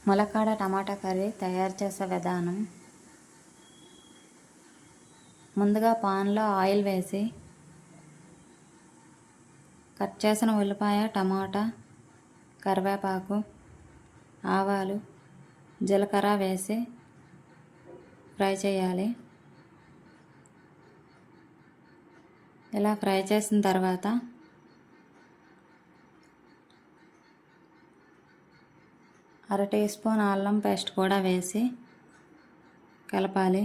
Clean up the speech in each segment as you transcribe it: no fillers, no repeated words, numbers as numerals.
ములక్కాడ టమాటా కర్రీ తయారు చేసే విధానం. ముందుగా పాన్లో ఆయిల్ వేసి కట్ చేసిన ఉల్లిపాయ, టమాటా, కరివేపాకు, ఆవాలు, జీలకర్ర వేసి ఫ్రై చేయాలి. ఇలా ఫ్రై చేసిన తర్వాత అర టీ స్పూన్ అల్లం పేస్ట్ కూడా వేసి కలపాలి.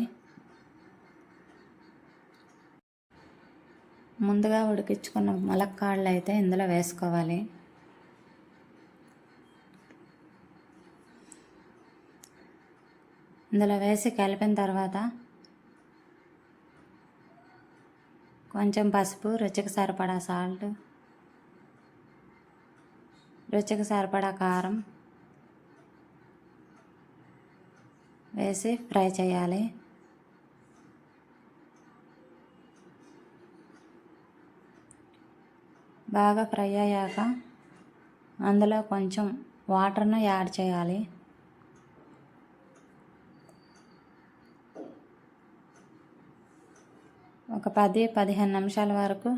ముందుగా ఉడికించుకున్న ములక్కాడలు అయితే ఇందులో వేసుకోవాలి. ఇందులో వేసి కలిపిన తర్వాత కొంచెం పసుపు, రుచికి సరిపడా సాల్ట్, రుచికి సరిపడా కారం వేసి ఫ్రై చేయాలి. బాగా ఫ్రై అయ్యాక అందులో కొంచెం వాటర్ను యాడ్ చేయాలి. ఒక 10-15 నిమిషాల వరకు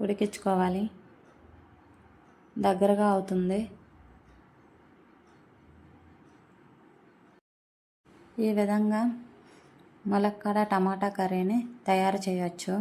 ఉడికించుకోవాలి. దగ్గరగా అవుతుంది. ఈ విధంగా ములక్కాడ టమాటా కర్రీని తయారు చేయవచ్చు.